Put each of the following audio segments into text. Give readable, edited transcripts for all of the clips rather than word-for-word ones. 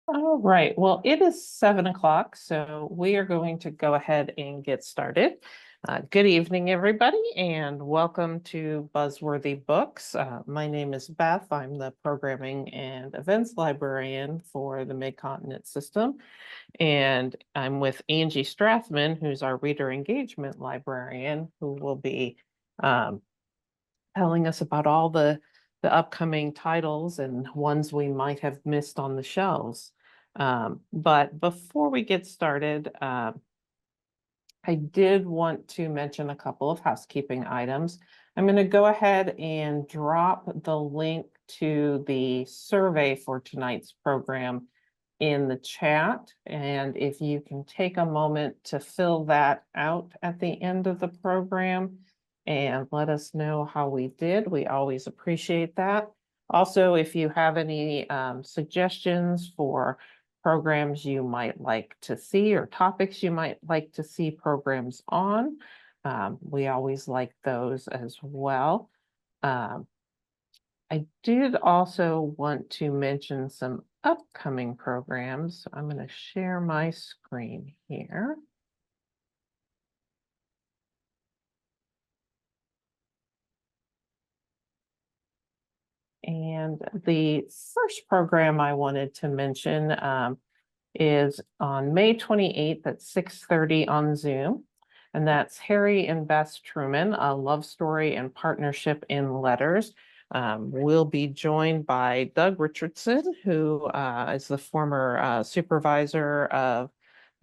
All right, well, it is 7 o'clock, so we are going to go ahead and get started. Good evening, everybody, and welcome to Buzzworthy Books. My name is Beth. I'm the Programming and Events Librarian for the Mid-Continent System, and I'm with Angie Strathman, who's our Reader Engagement Librarian, who will be telling us about all the upcoming titles and ones we might have missed on the shelves. But before we get started, I did want to mention a couple of housekeeping items. I'm going to go ahead and drop the link to the survey for tonight's program in the chat. And if you can take a moment to fill that out at the end of the program and let us know how we did, we always appreciate that. Also, if you have any suggestions for programs you might like to see or topics you might like to see programs on, we always like those as well. I did also want to mention some upcoming programs. I'm going to share my screen here. And the first program I wanted to mention is on May 28th at 6:30 on Zoom. And that's Harry and Bess Truman, a love story and partnership in letters. We'll be joined by Doug Richardson, who is the former supervisor of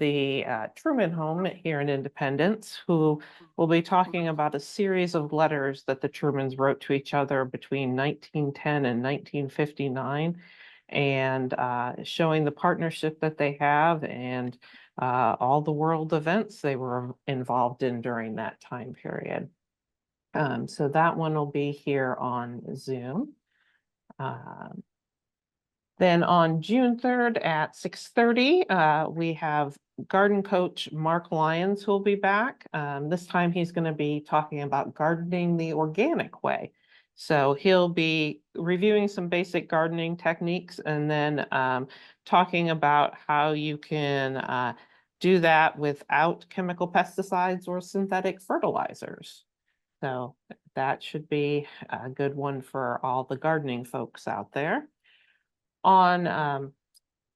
the Truman home here in Independence, who will be talking about a series of letters that the Trumans wrote to each other between 1910 and 1959, and showing the partnership that they have and all the world events they were involved in during that time period. So that one will be here on Zoom. Then on June 3rd at 6:30, we have garden coach Mark Lyons who will be back. This time he's going to be talking about gardening the organic way. So he'll be reviewing some basic gardening techniques and then talking about how you can do that without chemical pesticides or synthetic fertilizers. So that should be a good one for all the gardening folks out there. On,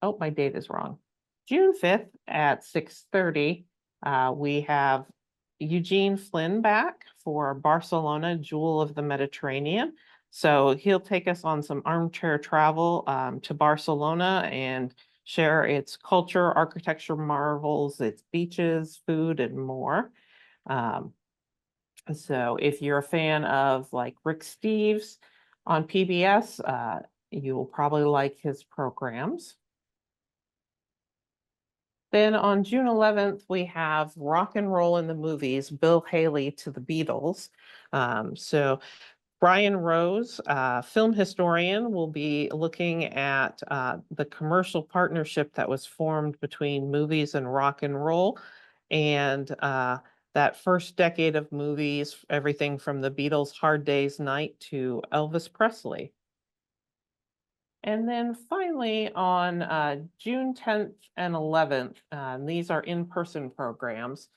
oh, my date is wrong. June 5th at 6:30, we have Eugene Flynn back for Barcelona, Jewel of the Mediterranean. So he'll take us on some armchair travel to Barcelona and share its culture, architecture marvels, its beaches, food, and more. So if you're a fan of like Rick Steves on PBS, you will probably like his programs. Then on June 11th, we have Rock and Roll in the Movies, Bill Haley to the Beatles. So Brian Rose, film historian, will be looking at the commercial partnership that was formed between movies and rock and roll, and that first decade of movies, everything from the Beatles' Hard Day's Night to Elvis Presley. And then finally on June 10th and 11th, these are in-person programs,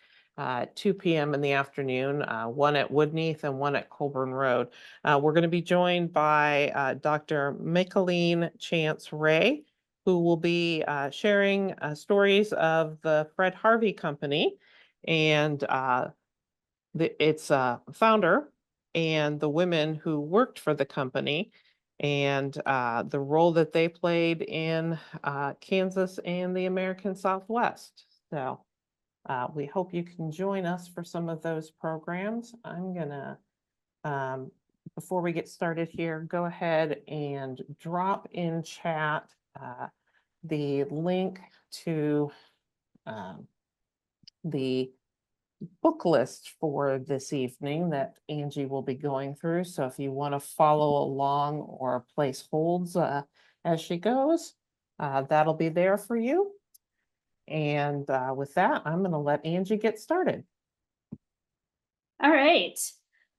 2 p.m. in the afternoon, one at Woodneath and one at Colburn Road. We're going to be joined by Dr. Micheline Chance Ray, who will be sharing stories of the Fred Harvey Company and its founder and the women who worked for the company, and the role that they played in Kansas and the American Southwest. So we hope you can join us for some of those programs. I'm gonna, before we get started here, go ahead and drop in chat the link to the book list for this evening that Angie will be going through. So if you want to follow along or place holds as she goes, that'll be there for you. And with that, I'm going to let Angie get started. All right.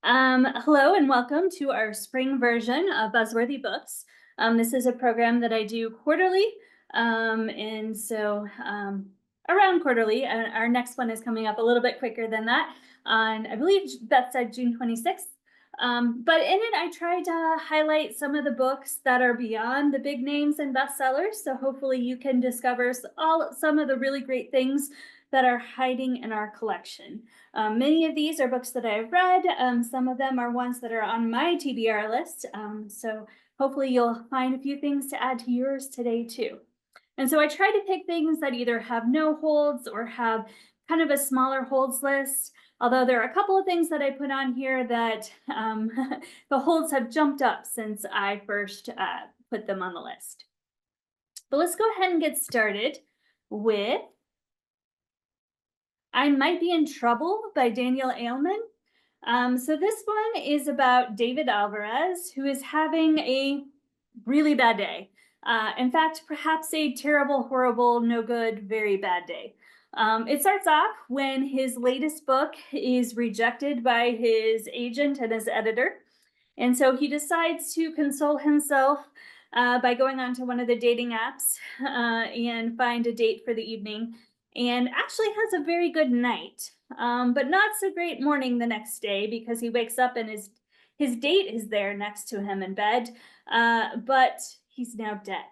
Hello and welcome to our spring version of Buzzworthy Books. This is a program that I do quarterly And so around quarterly, our next one is coming up a little bit quicker than that on, I believe Beth said June 26th. But in it, I tried to highlight some of the books that are beyond the big names and bestsellers. So hopefully you can discover some of the really great things that are hiding in our collection. Many of these are books that I've read. Some of them are ones that are on my TBR list. So hopefully you'll find a few things to add to yours today too. And so I try to pick things that either have no holds or have kind of a smaller holds list. Although there are a couple of things that I put on here that the holds have jumped up since I first put them on the list. But let's go ahead and get started with I Might Be in Trouble by Daniel Ailman. So this one is about David Alvarez, who is having a really bad day. In fact, perhaps a terrible, horrible, no good, very bad day. It starts off when his latest book is rejected by his agent and his editor. And so he decides to console himself by going onto one of the dating apps and find a date for the evening, and actually has a very good night, but not so great morning the next day, because he wakes up and his date is there next to him in bed, but he's now dead.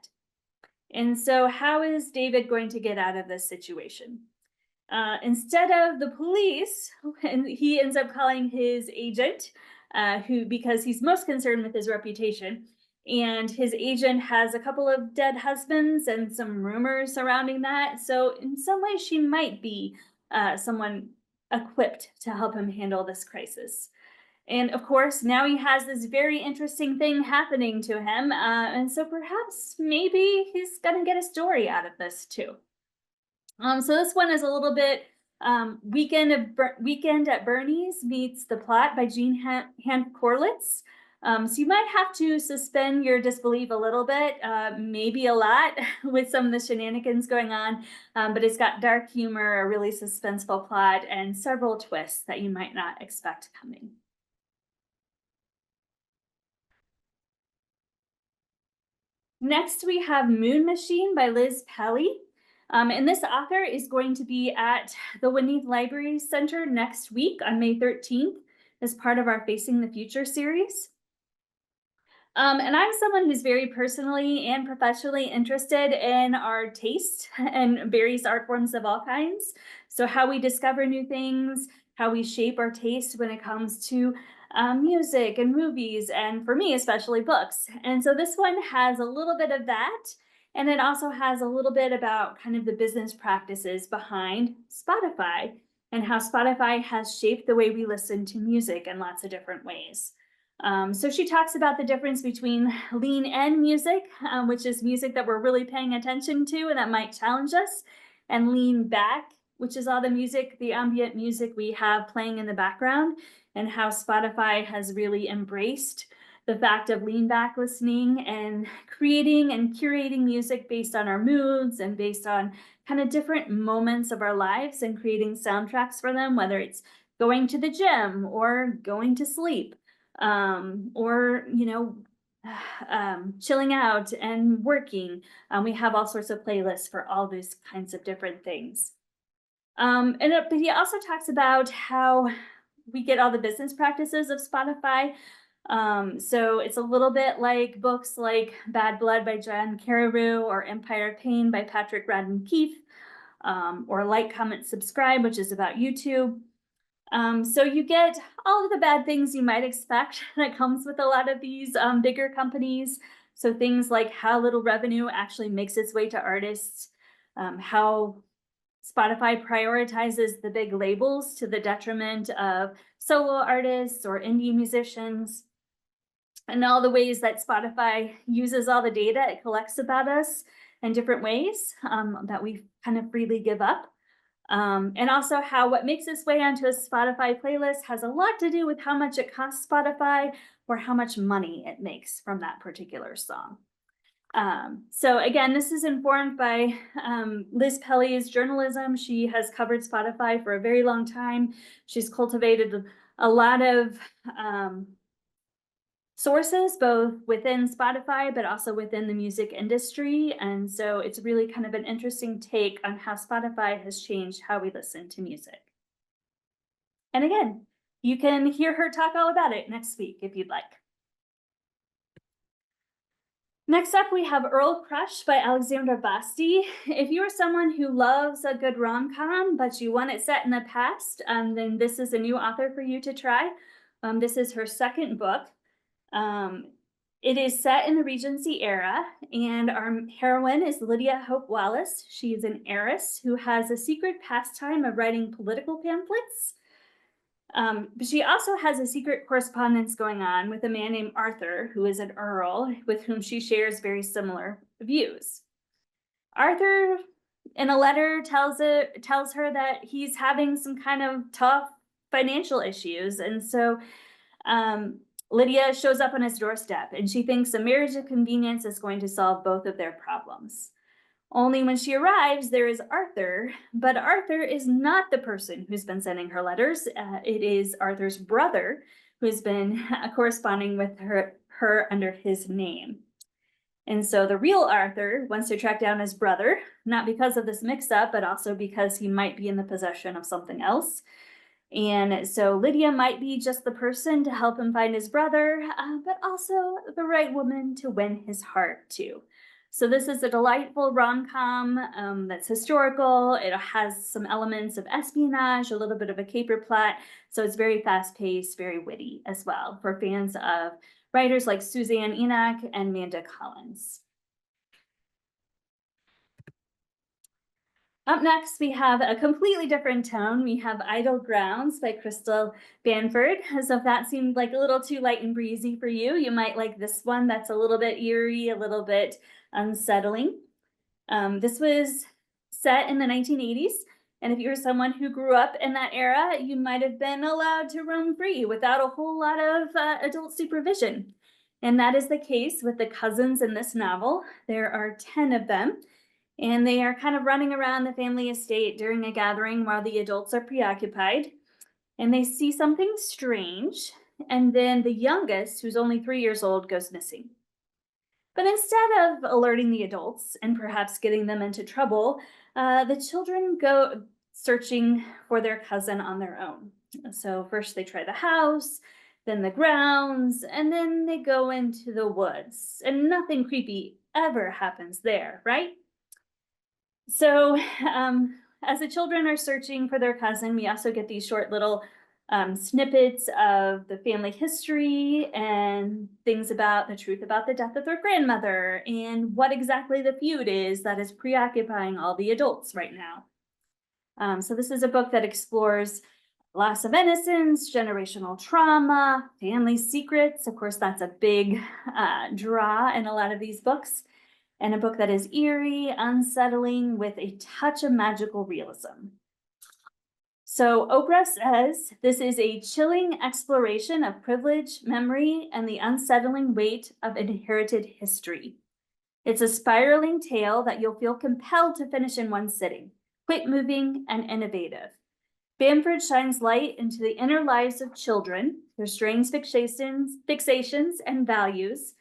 And so how is David going to get out of this situation? Instead of the police, and he ends up calling his agent, because he's most concerned with his reputation. And his agent has a couple of dead husbands and some rumors surrounding that. So in some ways, she might be someone equipped to help him handle this crisis. And of course, now he has this very interesting thing happening to him. And so perhaps maybe he's going to get a story out of this too. So this one is a little bit Weekend at Bernie's meets The Plot by Jean Han Corlitz. So you might have to suspend your disbelief a little bit, maybe a lot, with some of the shenanigans going on, but it's got dark humor, a really suspenseful plot, and several twists that you might not expect coming. Next, we have Moon Machine by Liz Pelly. And this author is going to be at the Wynneth Library Center next week on May 13th as part of our Facing the Future series. And I'm someone who's very personally and professionally interested in our taste and various art forms of all kinds. So how we discover new things, how we shape our taste when it comes to music and movies, and for me, especially books. And so this one has a little bit of that. And it also has a little bit about kind of the business practices behind Spotify and how Spotify has shaped the way we listen to music in lots of different ways. So she talks about the difference between lean in music, which is music that we're really paying attention to and that might challenge us, and lean back, which is all the music, the ambient music we have playing in the background, and how Spotify has really embraced the fact of lean back listening and creating and curating music based on our moods and based on kind of different moments of our lives, and creating soundtracks for them, whether it's going to the gym or going to sleep, or, chilling out and working. We have all sorts of playlists for all these kinds of different things. But he also talks about how we get all the business practices of Spotify. So it's a little bit like books like Bad Blood by John Carreyrou, or Empire of Pain by Patrick Radden Keefe, or Like, Comment, Subscribe, which is about YouTube. So you get all of the bad things you might expect that comes with a lot of these bigger companies. So things like how little revenue actually makes its way to artists, how Spotify prioritizes the big labels to the detriment of solo artists or indie musicians, and all the ways that Spotify uses all the data it collects about us in different ways that we kind of freely give up. And also how what makes its way onto a Spotify playlist has a lot to do with how much it costs Spotify or how much money it makes from that particular song. So again, this is informed by Liz Pelly's journalism. She has covered Spotify for a very long time. She's cultivated a lot of sources, both within Spotify, but also within the music industry. And so it's really kind of an interesting take on how Spotify has changed how we listen to music. And again, you can hear her talk all about it next week if you'd like. Next up, we have Earl Crush by Alexandra Basti. If you are someone who loves a good rom-com, but you want it set in the past, then this is a new author for you to try. This is her second book. It is set in the Regency era, and our heroine is Lydia Hope Wallace. She is an heiress who has a secret pastime of writing political pamphlets. But she also has a secret correspondence going on with a man named Arthur, who is an earl, with whom she shares very similar views. Arthur, in a letter, tells her that he's having some kind of tough financial issues, and so Lydia shows up on his doorstep, and she thinks a marriage of convenience is going to solve both of their problems. Only when she arrives, there is Arthur, but Arthur is not the person who's been sending her letters. It is Arthur's brother who's been corresponding with her under his name. And so the real Arthur wants to track down his brother, not because of this mix-up, but also because he might be in the possession of something else. And so Lydia might be just the person to help him find his brother, but also the right woman to win his heart too. So this is a delightful rom-com that's historical. It has some elements of espionage, a little bit of a caper plot. So it's very fast-paced, very witty as well for fans of writers like Suzanne Enoch and Manda Collins. Up next, we have a completely different tone. We have Idle Grounds by Crystal Banford. So if that seemed like a little too light and breezy for you, you might like this one that's a little bit eerie, a little bit unsettling. This was set in the 1980s. And if you're someone who grew up in that era, you might have been allowed to roam free without a whole lot of adult supervision. And that is the case with the cousins in this novel. There are 10 of them. And they are kind of running around the family estate during a gathering while the adults are preoccupied. And they see something strange. And then the youngest, who's only 3 years old, goes missing. But instead of alerting the adults and perhaps getting them into trouble, the children go searching for their cousin on their own. So first they try the house, then the grounds, and then they go into the woods. And nothing creepy ever happens there, right? So as the children are searching for their cousin, we also get these short little snippets of the family history and things about the truth about the death of their grandmother and what exactly the feud is that is preoccupying all the adults right now. So this is a book that explores loss of innocence, generational trauma, family secrets. Of course, that's a big draw in a lot of these books. And a book that is eerie, unsettling, with a touch of magical realism. So Oprah says, this is a chilling exploration of privilege, memory, and the unsettling weight of inherited history. It's a spiraling tale that you'll feel compelled to finish in one sitting, quick moving and innovative. Bamford shines light into the inner lives of children, their strange fixations and values,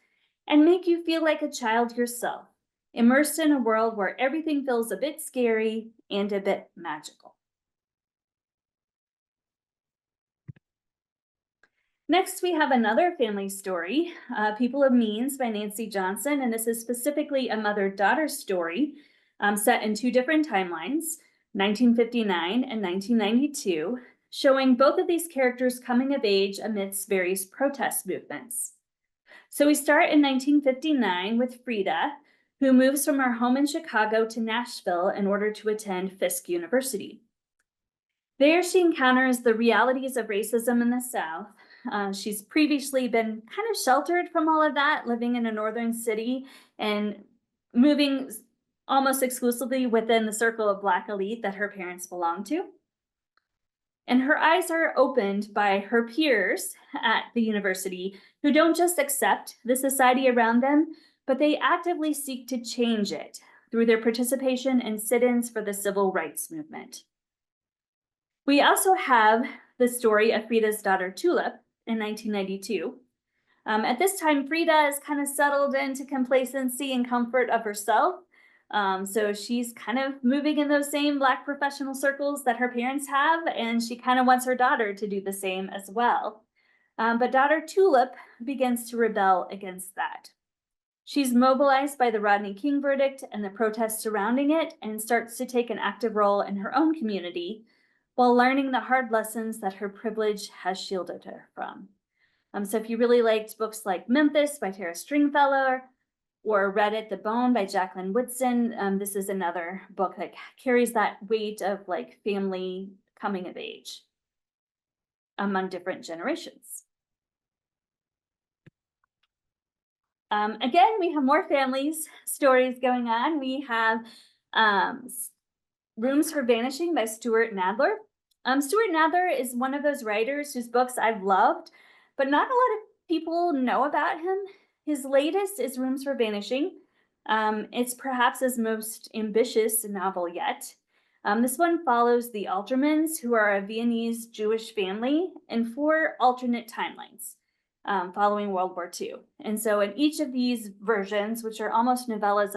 and make you feel like a child yourself, immersed in a world where everything feels a bit scary and a bit magical. Next, we have another family story, People of Means by Nancy Johnson, and this is specifically a mother-daughter story set in 2 different timelines, 1959 and 1992, showing both of these characters coming of age amidst various protest movements. So we start in 1959 with Frida, who moves from her home in Chicago to Nashville in order to attend Fisk University. There she encounters the realities of racism in the South. She's previously been kind of sheltered from all of that, living in a northern city and moving almost exclusively within the circle of Black elite that her parents belong to. And her eyes are opened by her peers at the university who don't just accept the society around them, but they actively seek to change it through their participation in sit-ins for the civil rights movement. We also have the story of Frida's daughter Tulip in 1992. At this time, Frida is kind of settled into complacency and comfort of herself. So she's kind of moving in those same Black professional circles that her parents have, and she kind of wants her daughter to do the same as well. But daughter Tulip begins to rebel against that. She's mobilized by the Rodney King verdict and the protests surrounding it, and starts to take an active role in her own community while learning the hard lessons that her privilege has shielded her from. So if you really liked books like Memphis by Tara Stringfellow or Red at the Bone by Jacqueline Woodson, this is another book that carries that weight of like family coming of age among different generations. Again, we have more families stories going on. We have Rooms for Vanishing by Stuart Nadler. Stuart Nadler is one of those writers whose books I've loved, but not a lot of people know about him. His latest is Rooms for Vanishing. It's perhaps his most ambitious novel yet. This one follows the Altermans, who are a Viennese Jewish family, in 4 alternate timelines following World War II. And so in each of these versions, which are almost novellas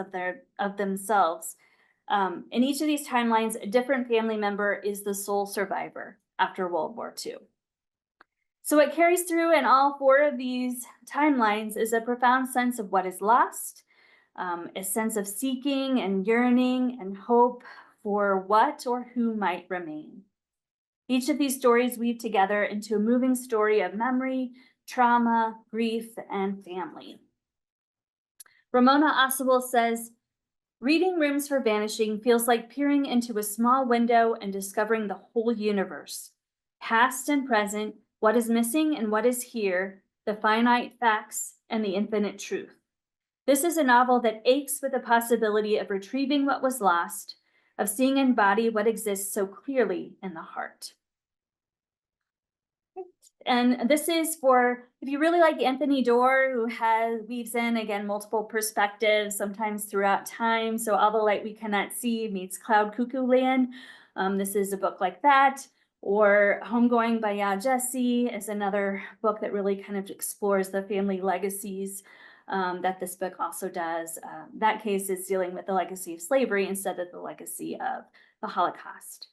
of themselves, in each of these timelines, a different family member is the sole survivor after World War II. So what carries through in all 4 of these timelines is a profound sense of what is lost, a sense of seeking and yearning and hope for what or who might remain. Each of these stories weave together into a moving story of memory, trauma, grief, and family. Ramona Oswald says, reading Rooms for Vanishing feels like peering into a small window and discovering the whole universe, past and present, what is missing and what is here, the finite facts and the infinite truth. This is a novel that aches with the possibility of retrieving what was lost, of seeing and embody what exists so clearly in the heart. And this is for, if you really like Anthony Doerr, who weaves in, again, multiple perspectives, sometimes throughout time. So All the Light We Cannot See meets Cloud Cuckoo Land. This is a book like that. Or Homegoing by Ya Jesse is another book that really kind of explores the family legacies that this book also does. That case is dealing with the legacy of slavery instead of the legacy of the Holocaust.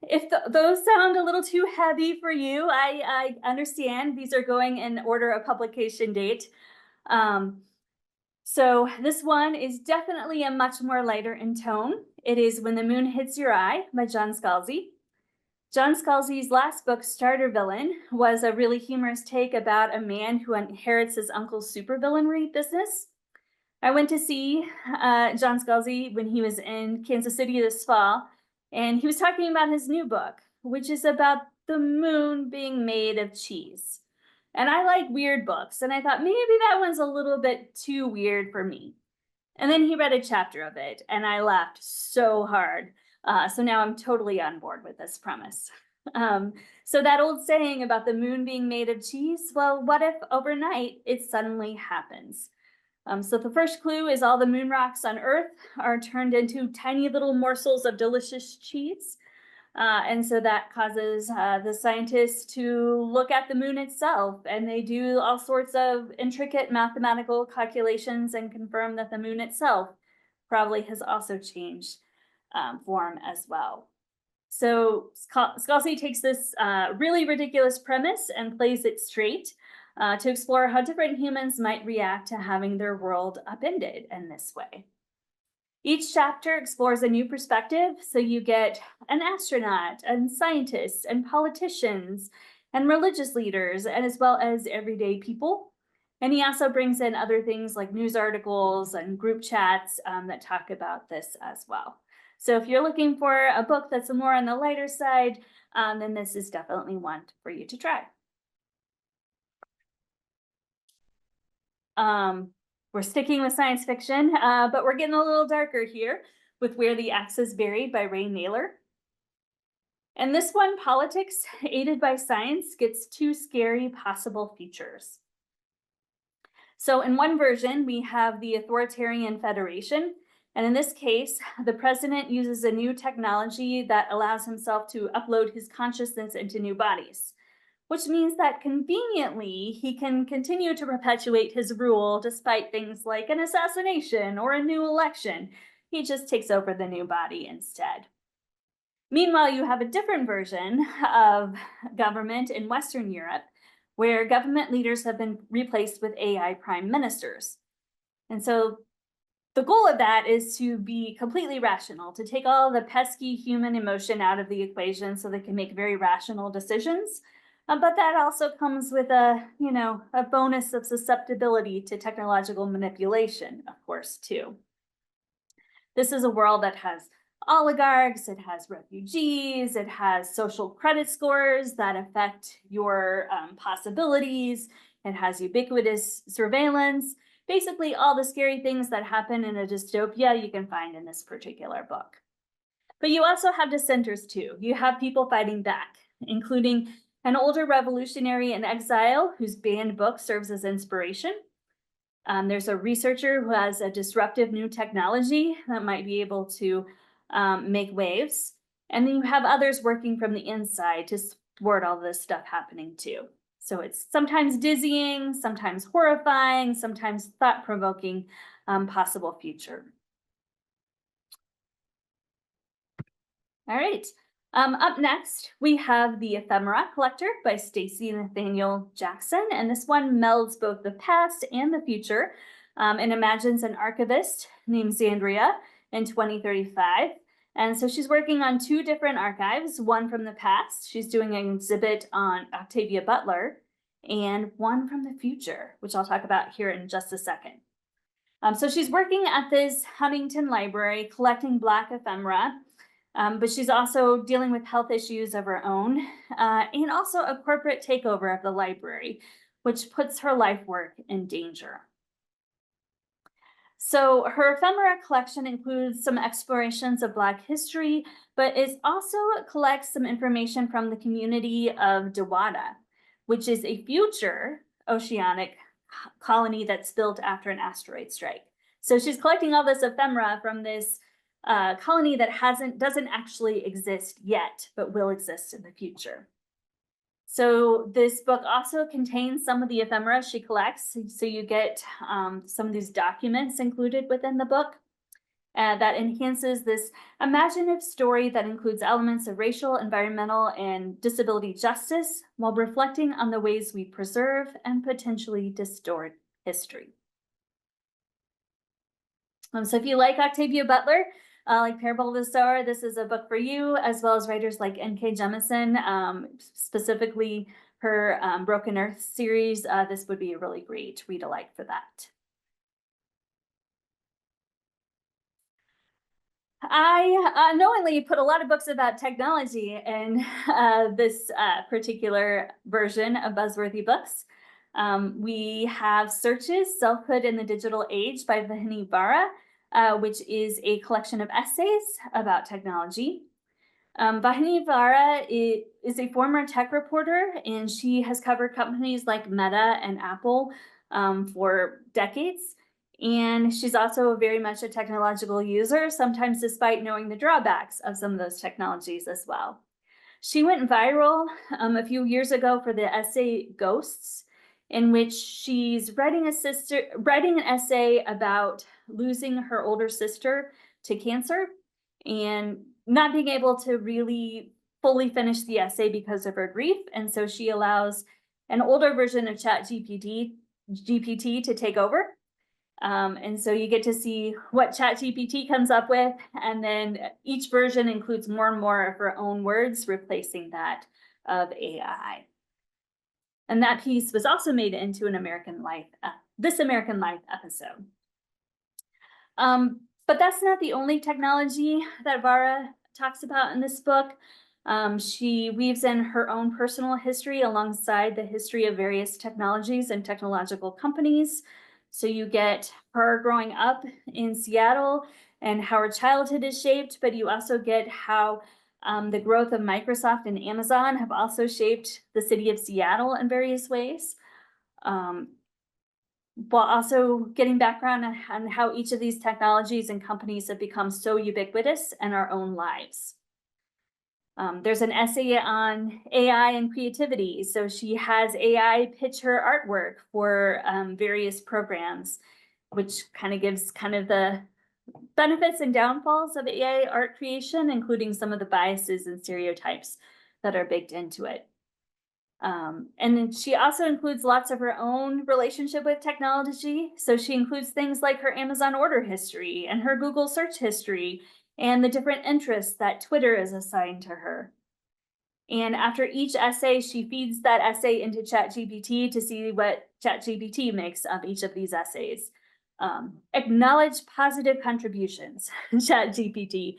If those sound a little too heavy for you, I understand. These are going in order of publication date. So this one is definitely a much more lighter in tone. It is When the Moon Hits Your Eye by John Scalzi. John Scalzi's last book, Starter Villain, was a really humorous take about a man who inherits his uncle's supervillainry business. I went to see John Scalzi when he was in Kansas City this fall, and he was talking about his new book, which is about the moon being made of cheese. And I like weird books, and I thought maybe that one's a little bit too weird for me. And then he read a chapter of it, and I laughed so hard. So now I'm totally on board with this premise. So that old saying about the moon being made of cheese, well, what if overnight it suddenly happens? So the first clue is all the moon rocks on Earth are turned into tiny little morsels of delicious cheese. And so that causes the scientists to look at the moon itself, and they do all sorts of intricate mathematical calculations and confirm that the moon itself probably has also changed form as well. So Scalzi takes this really ridiculous premise and plays it straight to explore how different humans might react to having their world upended in this way. Each chapter explores a new perspective, so you get an astronaut and scientists and politicians and religious leaders, and as well as everyday people. And he also brings in other things like news articles and group chats that talk about this as well. So if you're looking for a book that's more on the lighter side, then this is definitely one for you to try. We're sticking with science fiction, but we're getting a little darker here with Where the Axe is Buried by Ray Naylor. And this one, politics aided by science, gets 2 scary possible futures. So in one version, we have the authoritarian federation. And in this case, the president uses a new technology that allows himself to upload his consciousness into new bodies. which means that conveniently he can continue to perpetuate his rule despite things like an assassination or a new election. He just takes over the new body instead. Meanwhile, you have a different version of government in Western Europe, where government leaders have been replaced with AI prime ministers. And so the goal of that is to be completely rational, to take all the pesky human emotion out of the equation so they can make very rational decisions. But that also comes with a bonus of susceptibility to technological manipulation, of course, too. This is a world that has oligarchs, it has refugees, it has social credit scores that affect your possibilities, it has ubiquitous surveillance. Basically, all the scary things that happen in a dystopia you can find in this particular book. But you also have dissenters too. You have people fighting back, including an older revolutionary in exile whose banned book serves as inspiration. There's a researcher who has a disruptive new technology that might be able to make waves. And then you have others working from the inside to thwart all this stuff happening too. So it's sometimes dizzying, sometimes horrifying, sometimes thought-provoking possible future. All right. Up next, we have The Ephemera Collector by Stacey Nathaniel Jackson. And this one melds both the past and the future and imagines an archivist named Xandria in 2035. And so she's working on two different archives, one from the past. She's doing an exhibit on Octavia Butler, and one from the future, which I'll talk about here in just a second. So she's working at this Huntington library collecting Black ephemera, but she's also dealing with health issues of her own, and also a corporate takeover of the library, which puts her life work in danger. So her ephemera collection includes some explorations of Black history, but it also collects some information from the community of Dewada, which is a future oceanic colony that's built after an asteroid strike. So she's collecting all this ephemera from this colony that doesn't actually exist yet, but will exist in the future. So this book also contains some of the ephemera she collects. So you get some of these documents included within the book that enhances this imaginative story that includes elements of racial, environmental, and disability justice while reflecting on the ways we preserve and potentially distort history. So if you like Octavia Butler, like Parable of the Sower, this is a book for you, as well as writers like N.K. Jemisin, specifically her Broken Earth series. This would be a really great read-alike for that. I knowingly put a lot of books about technology in this particular version of Buzzworthy Books. We have Searches, Selfhood in the Digital Age by Vahini Vara, which is a collection of essays about technology. Vahini Vara is a former tech reporter, and she has covered companies like Meta and Apple for decades. And she's also very much a technological user, sometimes despite knowing the drawbacks of some of those technologies as well. She went viral a few years ago for the essay Ghosts, in which she's writing an essay about losing her older sister to cancer and not being able to really fully finish the essay because of her grief. And so she allows an older version of GPT to take over. And so you get to see what ChatGPT comes up with, and then each version includes more and more of her own words, replacing that of AI. And that piece was also made into This American Life episode. But that's not the only technology that Vara talks about in this book. She weaves in her own personal history alongside the history of various technologies and technological companies. So you get her growing up in Seattle and how her childhood is shaped, but you also get how the growth of Microsoft and Amazon have also shaped the city of Seattle in various ways, while also getting background on how each of these technologies and companies have become so ubiquitous in our own lives. There's an essay on AI and creativity. So she has AI pitch her artwork for various programs, which kind of gives kind of the benefits and downfalls of AI art creation, including some of the biases and stereotypes that are baked into it. And then she also includes lots of her own relationship with technology. So she includes things like her Amazon order history and her Google search history and the different interests that Twitter is assigned to her. And after each essay, she feeds that essay into ChatGPT to see what ChatGPT makes of each of these essays. Acknowledge positive contributions. ChatGPT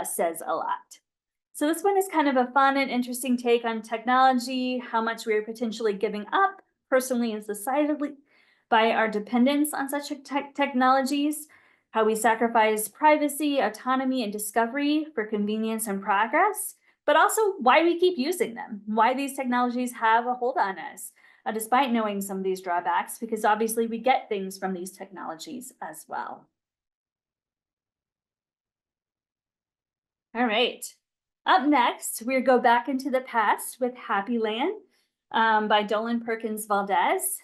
says a lot. So this one is kind of a fun and interesting take on technology, how much we're potentially giving up personally and societally by our dependence on such technologies, how we sacrifice privacy, autonomy, and discovery for convenience and progress, but also why we keep using them, why these technologies have a hold on us, despite knowing some of these drawbacks, because obviously we get things from these technologies as well. All right. Up next, we go back into the past with Happy Land by Dolan Perkins Valdez.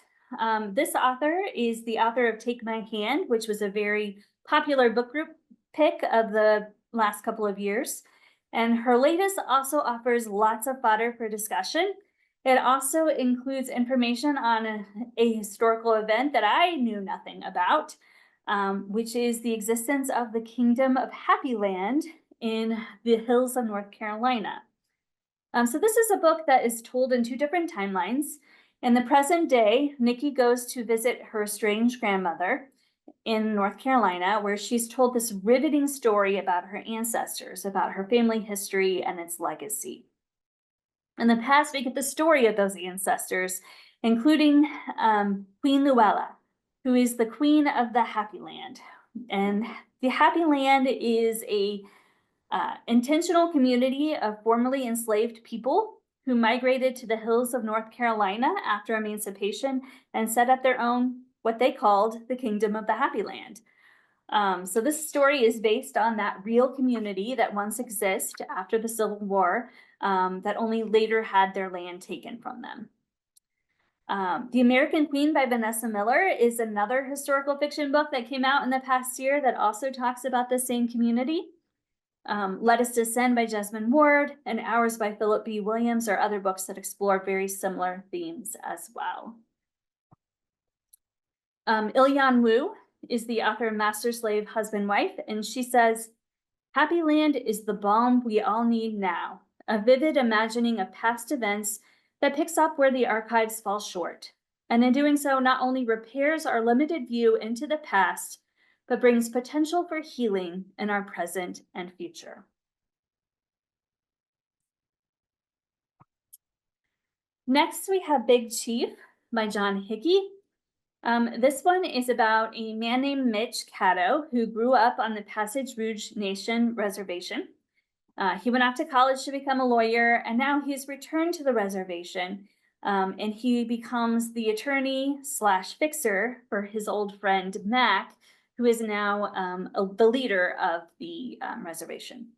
This author is the author of Take My Hand, which was a very popular book group pick of the last couple of years. And her latest also offers lots of fodder for discussion. It also includes information on a historical event that I knew nothing about, which is the existence of the Kingdom of Happy Land in the hills of North Carolina. So this is a book that is told in two different timelines. In the present day, Nikki goes to visit her estranged grandmother in North Carolina, where she's told this riveting story about her ancestors, about her family history and its legacy. In the past, we get the story of those ancestors, including Queen Luella, who is the queen of the Happy Land. And the Happy Land is a intentional community of formerly enslaved people who migrated to the hills of North Carolina after emancipation and set up their own, what they called the Kingdom of the Happy Land. So this story is based on that real community that once existed after the Civil War, that only later had their land taken from them. The American Queen by Vanessa Miller is another historical fiction book that came out in the past year that also talks about the same community. Let Us Descend by Jesmyn Ward and Hours by Philip B. Williams are other books that explore very similar themes as well. Il-Yan Wu is the author of Master, Slave, Husband, Wife, and she says, Happy Land is the balm we all need now, a vivid imagining of past events that picks up where the archives fall short, and in doing so not only repairs our limited view into the past, but brings potential for healing in our present and future. Next, we have Big Chief by John Hickey. This one is about a man named Mitch Caddo who grew up on the Passage Rouge Nation reservation. He went off to college to become a lawyer, and now he's returned to the reservation, and he becomes the attorney / fixer for his old friend Mac, who is now the leader of the reservation.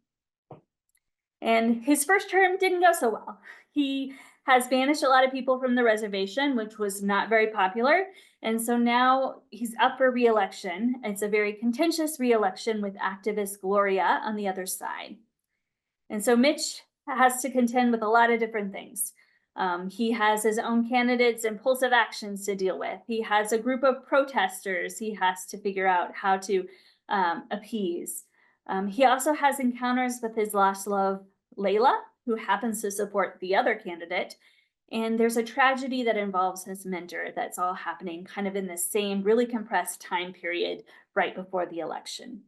And his first term didn't go so well. He has banished a lot of people from the reservation, which was not very popular. And so now he's up for re-election. It's a very contentious re-election with activist Gloria on the other side. And so Mitch has to contend with a lot of different things. He has his own candidates' impulsive actions to deal with. He has a group of protesters he has to figure out how to appease. He also has encounters with his lost love, Layla, who happens to support the other candidate. And there's a tragedy that involves his mentor that's all happening kind of in the same really compressed time period right before the election.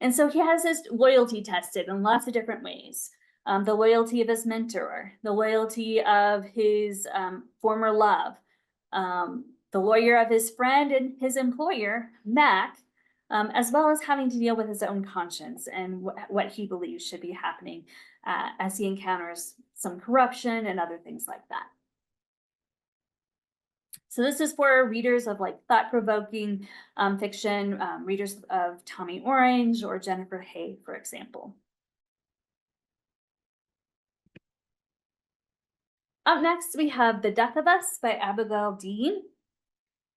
And so he has his loyalty tested in lots of different ways. The loyalty of his mentor, the loyalty of his former love, the lawyer of his friend and his employer, Mac, as well as having to deal with his own conscience and what he believes should be happening as he encounters some corruption and other things like that. So this is for readers of like thought-provoking fiction, readers of Tommy Orange or Jennifer Hay, for example. Up next, we have The Death of Us by Abigail Dean.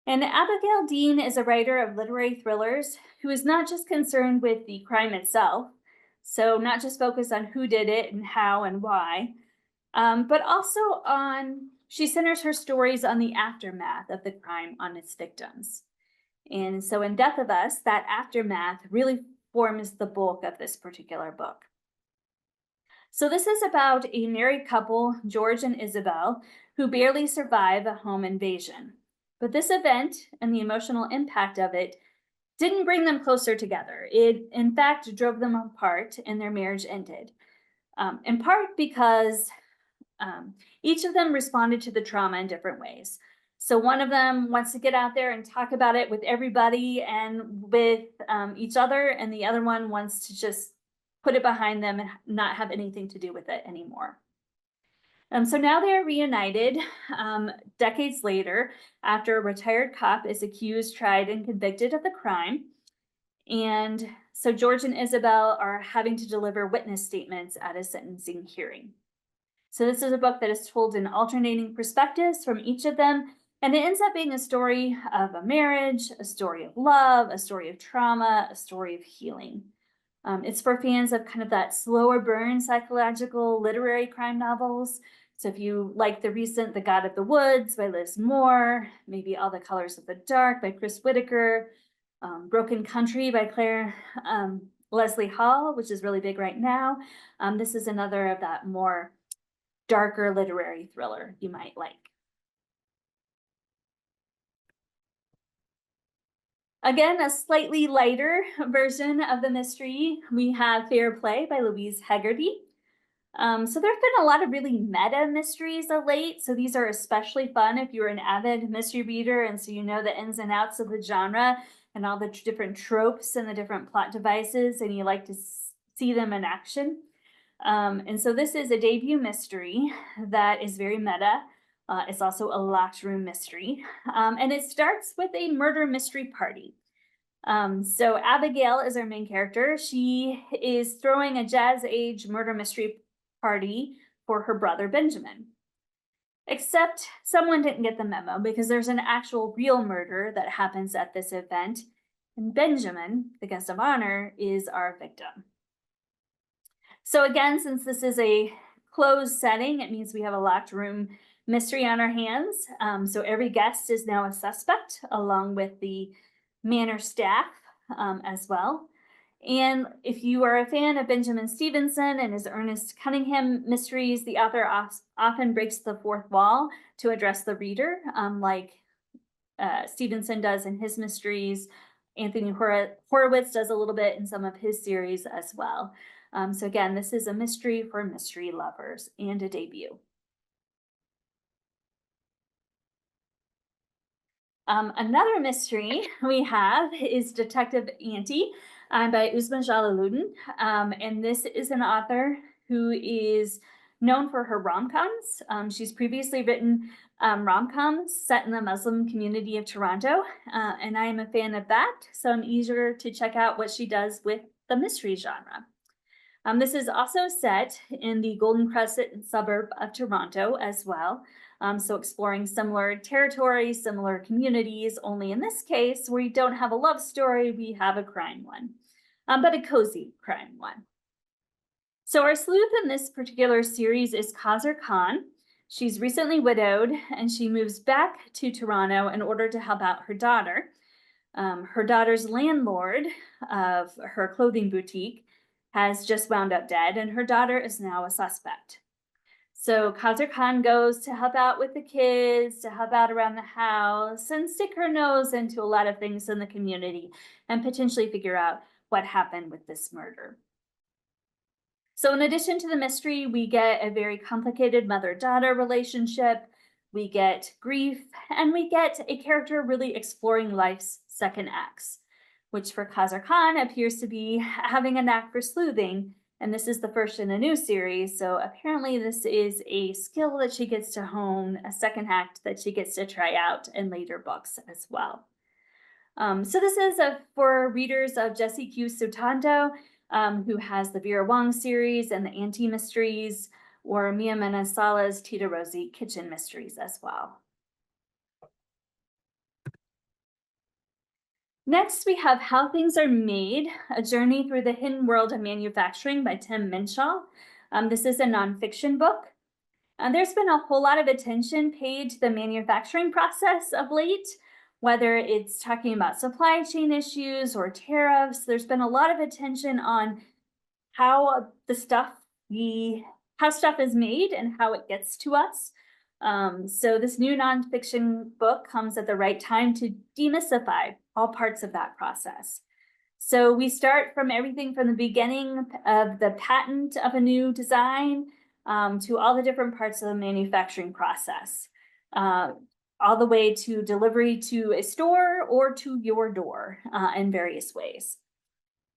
And Abigail Dean is a writer of literary thrillers who is not just concerned with the crime itself, so not just focused on who did it and how and why, but also she centers her stories on the aftermath of the crime on its victims. And so in Death of Us, that aftermath really forms the bulk of this particular book. So this is about a married couple, George and Isabel, who barely survive a home invasion. But this event and the emotional impact of it didn't bring them closer together. It, in fact, drove them apart and their marriage ended. In part because each of them responded to the trauma in different ways. So one of them wants to get out there and talk about it with everybody and with each other, and the other one wants to just put it behind them and not have anything to do with it anymore. So now they are reunited decades later after a retired cop is accused, tried, and convicted of the crime. And so George and Isabel are having to deliver witness statements at a sentencing hearing. So this is a book that is told in alternating perspectives from each of them, and it ends up being a story of a marriage, a story of love, a story of trauma, a story of healing. It's for fans of kind of that slower burn psychological literary crime novels. So if you like the recent The God of the Woods by Liz Moore, maybe All the Colors of the Dark by Chris Whitaker, Broken Country by Claire Leslie Hall, which is really big right now. This is another of that more darker literary thriller you might like. Again, a slightly lighter version of the mystery, we have Fair Play by Louise Hegarty. So there have been a lot of really meta mysteries of late. So these are especially fun if you're an avid mystery reader and so you know the ins and outs of the genre and all the different tropes and the different plot devices and you like to see them in action. And so this is a debut mystery that is very meta. It's also a locked room mystery. And it starts with a murder mystery party. So Abigail is our main character. She is throwing a jazz age murder mystery party for her brother Benjamin. Except someone didn't get the memo because there's an actual real murder that happens at this event. And Benjamin, the guest of honor, is our victim. So again, since this is a closed setting, it means we have a locked room mystery on our hands. So every guest is now a suspect along with the manor staff as well. And if you are a fan of Benjamin Stevenson and his Ernest Cunningham mysteries, the author often breaks the fourth wall to address the reader, like Stevenson does in his mysteries. Anthony Horowitz does a little bit in some of his series as well. So again, this is a mystery for mystery lovers and a debut. Another mystery we have is Detective Auntie by Uzma Jalaluddin. And this is an author who is known for her rom-coms. She's previously written rom-coms set in the Muslim community of Toronto, and I am a fan of that, so I'm eager to check out what she does with the mystery genre. This is also set in the Golden Crescent suburb of Toronto as well. So exploring similar territories, similar communities, only in this case, we don't have a love story, we have a crime one, but a cozy crime one. So our sleuth in this particular series is Kazar Khan. She's recently widowed and she moves back to Toronto in order to help out her daughter. Her daughter's landlord of her clothing boutique has just wound up dead, and her daughter is now a suspect. So Kazar Khan goes to help out with the kids, to help out around the house, and stick her nose into a lot of things in the community and potentially figure out what happened with this murder. So in addition to the mystery, we get a very complicated mother-daughter relationship, we get grief, and we get a character really exploring life's second acts, which for Kazar Khan appears to be having a knack for sleuthing, and this is the first in a new series, so apparently this is a skill that she gets to hone, a second act that she gets to try out in later books as well. So this is for readers of Jessie Q. Sutanto, who has the Vera Wong series and the Auntie mysteries. or Mia Manasala's Tita Rosie Kitchen Mysteries as well. Next, we have How Things Are Made, A Journey Through the Hidden World of Manufacturing by Tim Minshaw. This is a nonfiction book. There's been a whole lot of attention paid to the manufacturing process of late, whether it's talking about supply chain issues or tariffs. There's been a lot of attention on how stuff is made and how it gets to us. So this new nonfiction book comes at the right time to demystify all parts of that process. So we start from everything from the beginning of the patent of a new design to all the different parts of the manufacturing process, all the way to delivery to a store or to your door in various ways.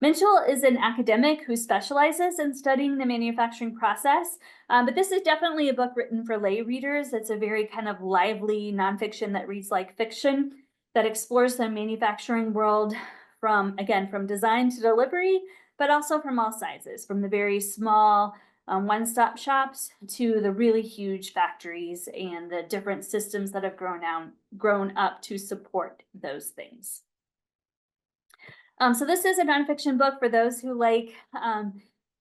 Minshall is an academic who specializes in studying the manufacturing process, but this is definitely a book written for lay readers. It's a very kind of lively nonfiction that reads like fiction, that explores the manufacturing world from design to delivery, but also from all sizes, from the very small one-stop shops to the really huge factories and the different systems that have grown up to support those things. So this is a nonfiction book for those who like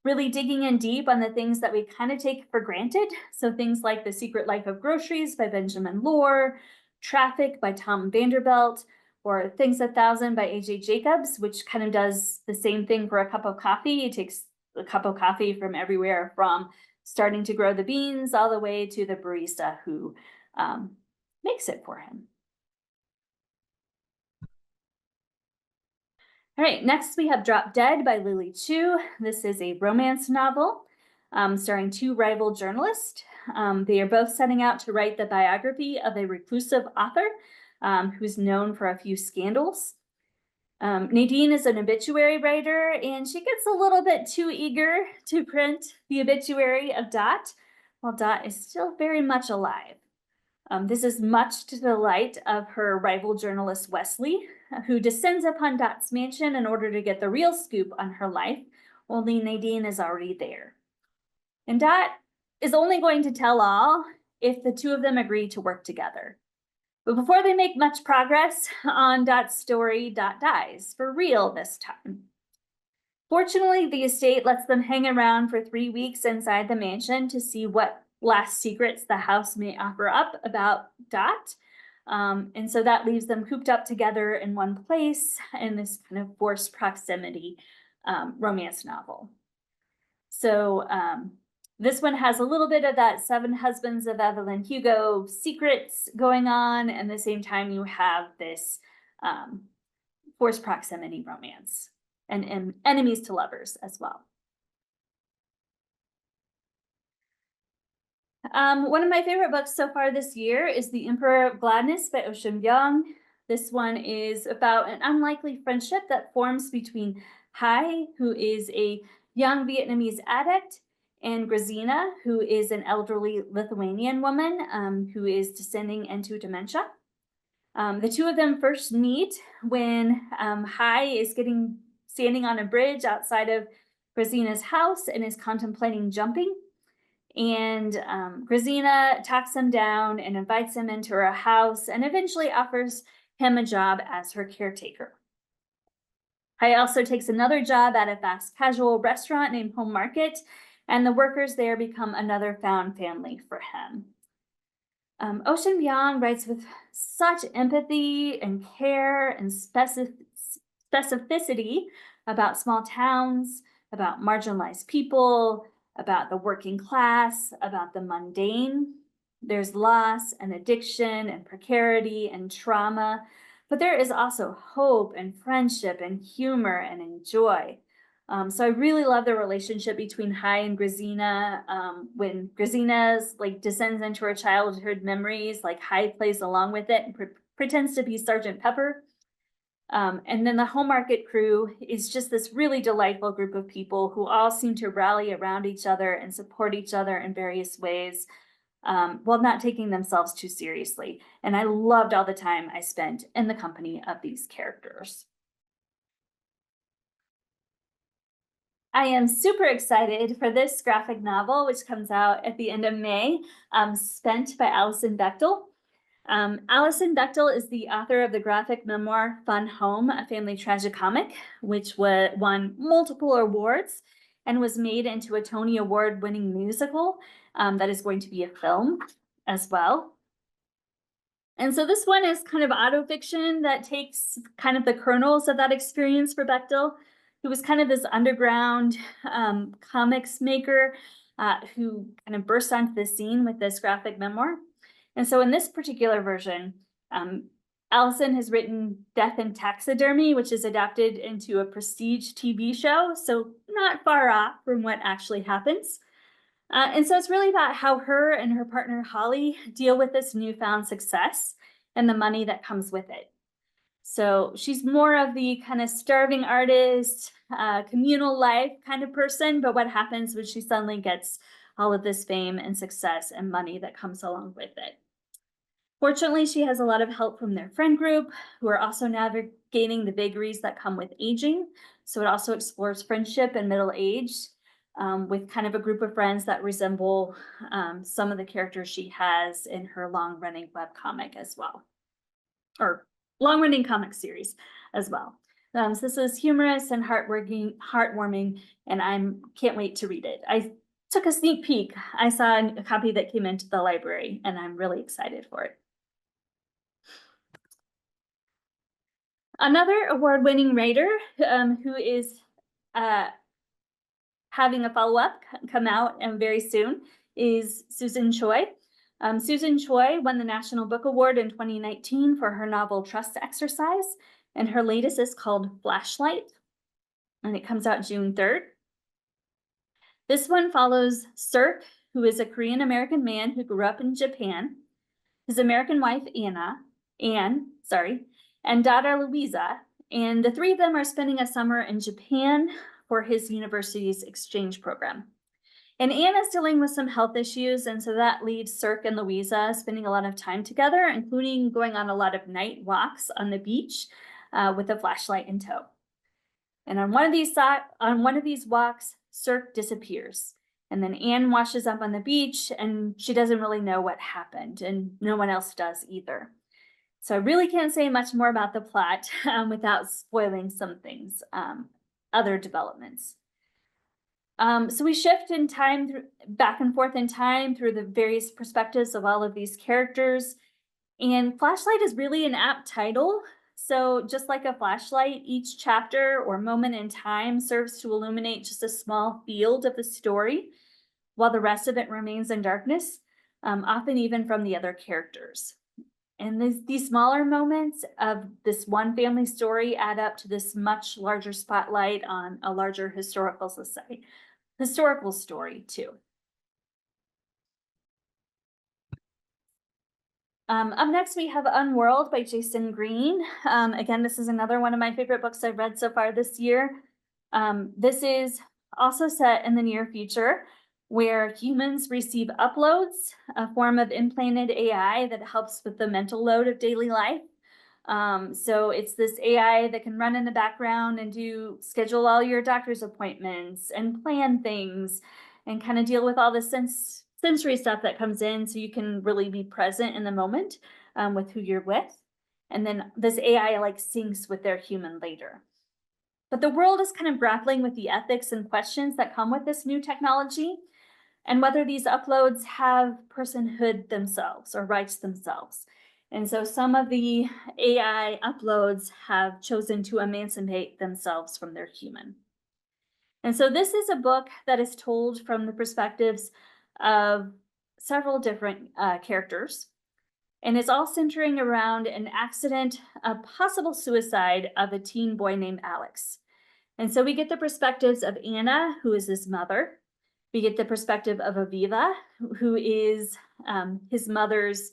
really digging in deep on the things that we kind of take for granted. So things like The Secret Life of Groceries by Benjamin Lohr, Traffic by Tom Vanderbilt, or Things 1000 by A.J. Jacobs, which kind of does the same thing for a cup of coffee. It takes a cup of coffee from everywhere, from starting to grow the beans all the way to the barista who makes it for him. All right, next we have Drop Dead by Lily Chu. This is a romance novel starring two rival journalists. They are both setting out to write the biography of a reclusive author who's known for a few scandals. Nadine is an obituary writer, and she gets a little bit too eager to print the obituary of Dot, while Dot is still very much alive. This is much to the delight of her rival journalist, Wesley, who descends upon Dot's mansion in order to get the real scoop on her life, only Nadine is already there. And Dot is only going to tell all if the two of them agree to work together. But before they make much progress on Dot's story, Dot dies, for real this time. Fortunately, the estate lets them hang around for 3 weeks inside the mansion to see what last secrets the house may offer up about Dot. And so that leaves them cooped up together in one place in this kind of forced proximity romance novel. So this one has a little bit of that Seven Husbands of Evelyn Hugo secrets going on, and at the same time you have this forced proximity romance and enemies to lovers as well. One of my favorite books so far this year is The Emperor of Gladness by Ocean Byung. This one is about an unlikely friendship that forms between Hai, who is a young Vietnamese addict, and Grazina, who is an elderly Lithuanian woman who is descending into dementia. The two of them first meet when Hai is standing on a bridge outside of Grazina's house and is contemplating jumping. And Grazina talks him down and invites him into her house and eventually offers him a job as her caretaker. Hai also takes another job at a fast casual restaurant named Home Market, and the workers there become another found family for him. Ocean Byung writes with such empathy and care and specificity about small towns, about marginalized people, about the working class, about the mundane. There's loss and addiction and precarity and trauma, but there is also hope and friendship and humor and joy. So I really love the relationship between Hai and Grazina. When Grazina's descends into her childhood memories, Hai plays along with it and pretends to be Sergeant Pepper. And then the Home Market crew is just this really delightful group of people who all seem to rally around each other and support each other in various ways, while not taking themselves too seriously. And I loved all the time I spent in the company of these characters. I am super excited for this graphic novel, which comes out at the end of May, Spent by Alison Bechtel. Alison Bechtel is the author of the graphic memoir Fun Home, a family tragicomic, which won multiple awards and was made into a Tony Award-winning musical that is going to be a film as well. And so this one is kind of autofiction that takes kind of the kernels of that experience for Bechtel, who was kind of this underground comics maker who kind of burst onto the scene with this graphic memoir. And so in this particular version, Allison has written Death and Taxidermy, which is adapted into a prestige TV show, so not far off from what actually happens. And so it's really about how her and her partner Holly deal with this newfound success and the money that comes with it. So she's more of the kind of starving artist, communal life kind of person, but what happens when she suddenly gets all of this fame and success and money that comes along with it? Fortunately, she has a lot of help from their friend group, who are also navigating the vagaries that come with aging. So it also explores friendship and middle age, with kind of a group of friends that resemble some of the characters she has in her long-running webcomic as well, or long-running comic series as well. So this is humorous and heartwarming, and I can't wait to read it. I took a sneak peek. I saw a copy that came into the library, and I'm really excited for it. Another award-winning writer who is having a follow-up come out very soon is Susan Choi. Susan Choi won the National Book Award in 2019 for her novel Trust Exercise, and her latest is called Flashlight, and it comes out June 3rd. This one follows Sirk, who is a Korean-American man who grew up in Japan, his American wife Anne, and daughter Louisa, and the three of them are spending a summer in Japan for his university's exchange program. And Anne is dealing with some health issues, and so that leaves Sirk and Louisa spending a lot of time together, including going on a lot of night walks on the beach with a flashlight in tow. And on one of these walks, Sirk disappears. And then Anne washes up on the beach, and she doesn't really know what happened, and no one else does either. So I really can't say much more about the plot without spoiling some things, other developments. So we shift in time, back and forth in time through the various perspectives of all of these characters. And Flashlight is really an apt title. So just like a flashlight, each chapter or moment in time serves to illuminate just a small field of the story, while the rest of it remains in darkness, often even from the other characters. And these smaller moments of this one family story add up to this much larger spotlight on a larger historical story too. Up next, we have Unworld by Jason Green. Again, this is another one of my favorite books I've read so far this year. This is also set in the near future, where humans receive uploads, a form of implanted AI that helps with the mental load of daily life. So it's this AI that can run in the background and schedule all your doctor's appointments and plan things and kind of deal with all the sensory stuff that comes in, so you can really be present in the moment with who you're with. And then this AI like syncs with their human later. But the world is kind of grappling with the ethics and questions that come with this new technology, and whether these uploads have personhood themselves or rights themselves. And so some of the AI uploads have chosen to emancipate themselves from their human. And so this is a book that is told from the perspectives of several different characters. And it's all centering around an accident, a possible suicide of a teen boy named Alex. And so we get the perspectives of Anna, who is his mother. We get the perspective of Aviva, who is his mother's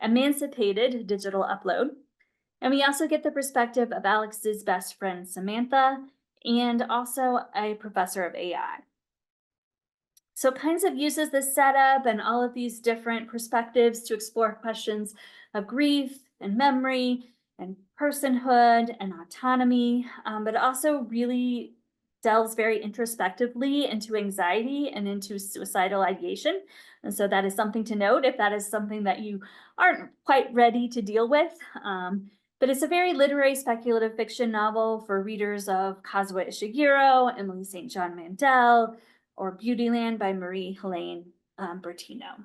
emancipated digital upload. And we also get the perspective of Alex's best friend, Samantha, and also a professor of AI. So it kind of uses this setup and all of these different perspectives to explore questions of grief and memory and personhood and autonomy, but also really delves very introspectively into anxiety and into suicidal ideation. And so that is something to note if that is something that you aren't quite ready to deal with. But it's a very literary speculative fiction novel for readers of Kazuo Ishiguro, Emily St. John Mandel, or Beautyland by Marie Helene Bertino.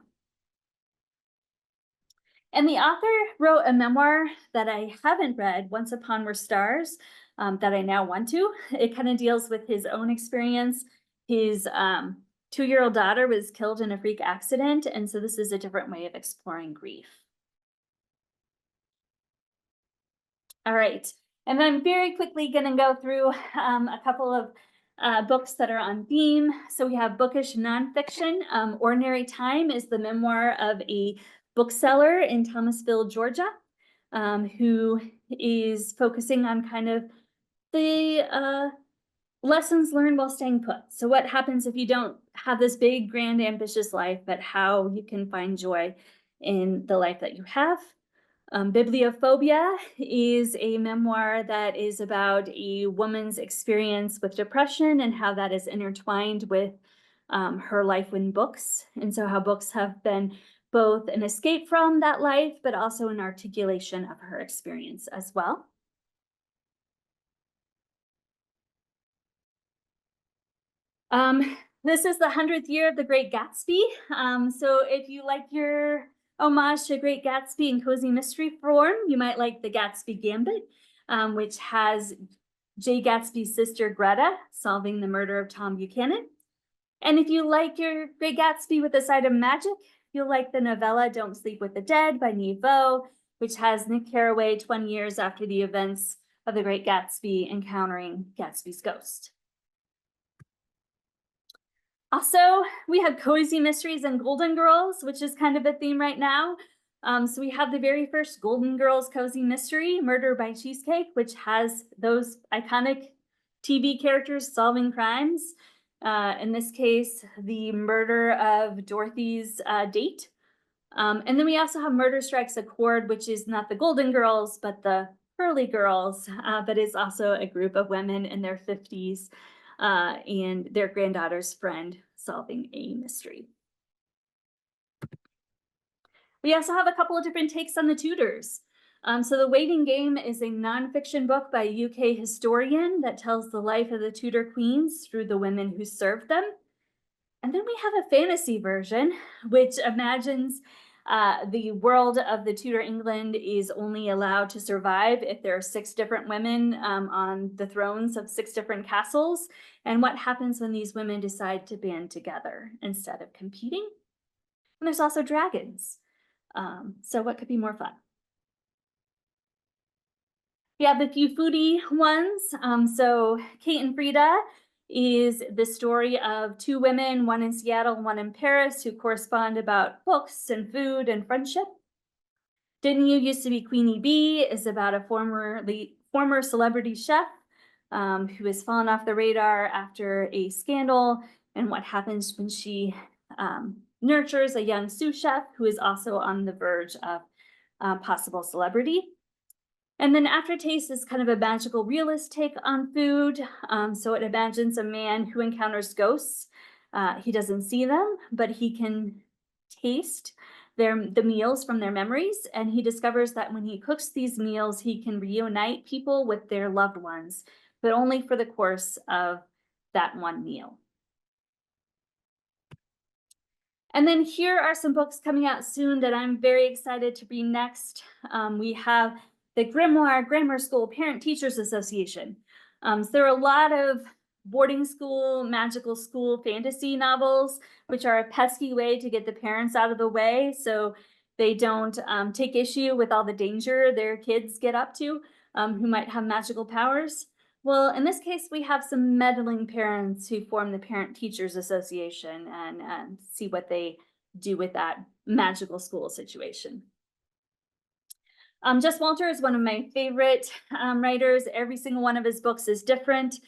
And the author wrote a memoir that I haven't read, Once Upon Were Stars, that I now want to. It kind of deals with his own experience. His 2-year-old daughter was killed in a freak accident, and so this is a different way of exploring grief. All right, and then I'm very quickly going to go through a couple of books that are on theme. So we have bookish nonfiction. Ordinary Time is the memoir of a bookseller in Thomasville, Georgia, who is focusing on kind of the lessons learned while staying put. So what happens if you don't have this big, grand, ambitious life, but how you can find joy in the life that you have. Bibliophobia is a memoir that is about a woman's experience with depression and how that is intertwined with her life in books. And so how books have been both an escape from that life, but also an articulation of her experience as well. This is the 100th year of The Great Gatsby. So if you like your homage to Great Gatsby in cozy mystery form, you might like The Gatsby Gambit, which has Jay Gatsby's sister Greta solving the murder of Tom Buchanan. And if you like your Great Gatsby with a side of magic, you'll like the novella Don't Sleep with the Dead by Neve Vo, which has Nick Carraway 20 years after the events of The Great Gatsby encountering Gatsby's ghost. Also, we have cozy mysteries and Golden Girls, which is kind of a theme right now. So we have the very first Golden Girls cozy mystery, Murder by Cheesecake, which has those iconic TV characters solving crimes. In this case, the murder of Dorothy's date. And then we also have Murder Strikes a Chord, which is not the Golden Girls, but the Pearly Girls, but is also a group of women in their 50s and their granddaughter's friend solving a mystery. We also have a couple of different takes on the Tudors. So The Waiting Game is a nonfiction book by a UK historian that tells the life of the Tudor queens through the women who served them. And then we have a fantasy version, which imagines the world of the Tudor England is only allowed to survive if there are 6 different women on the thrones of 6 different castles, and what happens when these women decide to band together instead of competing. And there's also dragons. So what could be more fun? We have a few foodie ones. So Kate and Frida is the story of 2 women, one in Seattle, one in Paris, who correspond about books and food and friendship. Didn't You Used to Be Queenie Bee is about a former celebrity chef who has fallen off the radar after a scandal and what happens when she nurtures a young sous chef who is also on the verge of possible celebrity. And then Aftertaste is kind of a magical realist take on food. So it imagines a man who encounters ghosts. He doesn't see them, but he can taste the meals from their memories. And he discovers that when he cooks these meals, he can reunite people with their loved ones, but only for the course of that one meal. And then here are some books coming out soon that I'm very excited to read next. We have the Grimoire Grammar School Parent Teachers Association. So there are a lot of boarding school, magical school fantasy novels, which are a pesky way to get the parents out of the way so they don't take issue with all the danger their kids get up to who might have magical powers. Well, in this case, we have some meddling parents who form the Parent Teachers Association and see what they do with that magical school situation. Jess Walter is one of my favorite writers. Every single one of his books is different.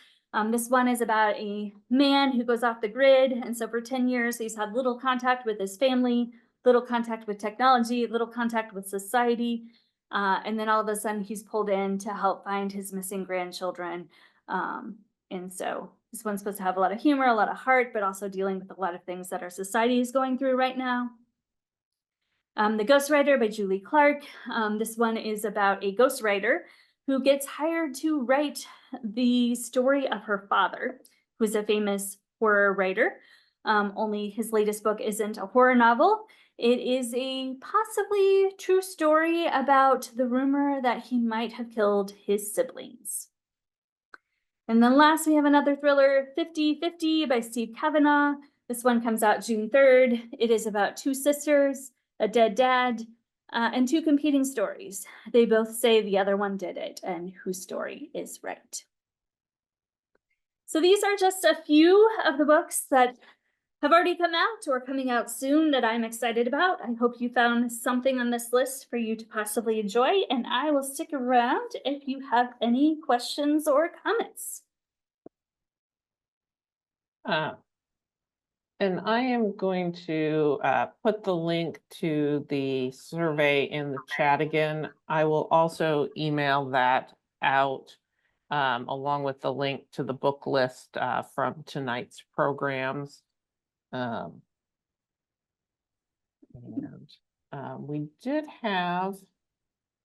This one is about a man who goes off the grid. And so for 10 years, he's had little contact with his family, little contact with technology, little contact with society. And then all of a sudden he's pulled in to help find his missing grandchildren. And so This one's supposed to have a lot of humor, a lot of heart, but also dealing with a lot of things that our society is going through right now. The Ghostwriter by Julie Clark. This one is about a ghostwriter who gets hired to write the story of her father, who's a famous horror writer. Only his latest book isn't a horror novel. It is a possibly true story about the rumor that he might have killed his siblings. And then last, we have another thriller, 50/50 by Steve Kavanaugh. This one comes out June 3rd. It is about two sisters, a dead dad, and two competing stories. They both say the other one did it and whose story is right. So these are just a few of the books that have already come out or coming out soon that I'm excited about. I hope you found something on this list for you to possibly enjoy, and I will stick around if you have any questions or comments. And I am going to put the link to the survey in the chat again. I will also email that out along with the link to the book list from tonight's programs. And we did have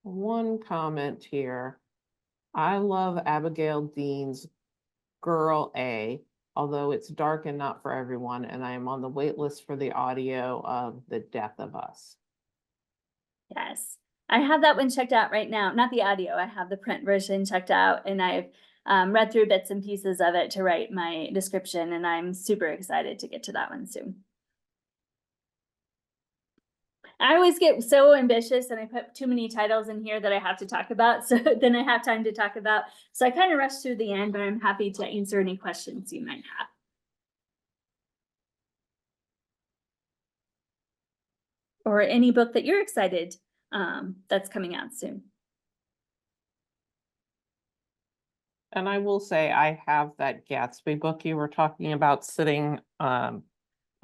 one comment here. I love Abigail Dean's Girl A, although it's dark and not for everyone, and I am on the wait list for the audio of The Death of Us. Yes, I have that one checked out right now. Not the audio, I have the print version checked out, and I've read through bits and pieces of it to write my description, and I'm super excited to get to that one soon. I always get so ambitious and I put too many titles in here that I have to talk about, so then I have time to talk about. So I kind of rush through the end, but I'm happy to answer any questions you might have. Or any book that you're excited that's coming out soon. And I will say I have that Gatsby book you were talking about sitting on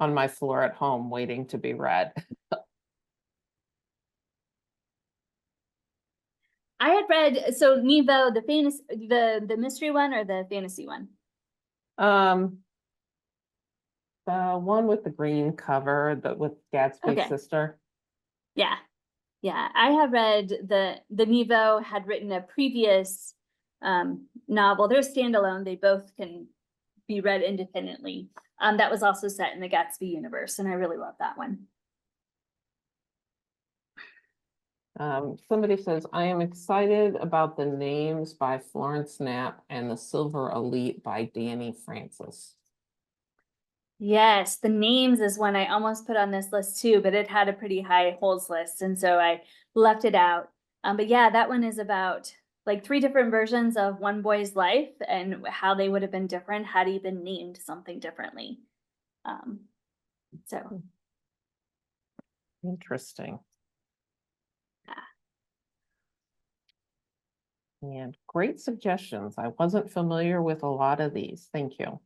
my floor at home waiting to be read. I had read, so Nevo, the fantasy, the mystery one or the fantasy one? The one with the green cover, with Gatsby's Okay. sister. Yeah. Yeah, I have read the Nevo had written a previous novel. They're standalone. They both can be read independently. That was also set in the Gatsby universe, and I really love that one. Somebody says, I am excited about The Names by Florence Knapp and The Silver Elite by Danny Francis. Yes, The Names is one I almost put on this list too, but it had a pretty high holds list, and so I left it out. But yeah, that one is about like 3 different versions of one boy's life and how they would have been different had he been named something differently. So interesting. And great suggestions. I wasn't familiar with a lot of these. Thank you.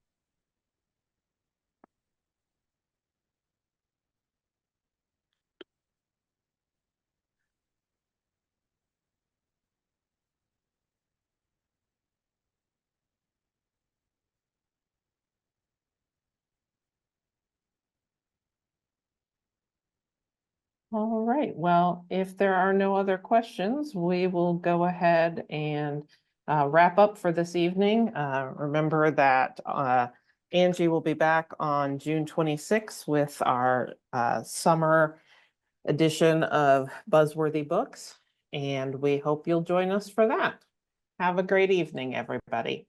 All right, well, if there are no other questions, we will go ahead and wrap up for this evening. Remember that Angie will be back on June 26th with our summer edition of Buzzworthy Books, and we hope you'll join us for that. Have a great evening, everybody.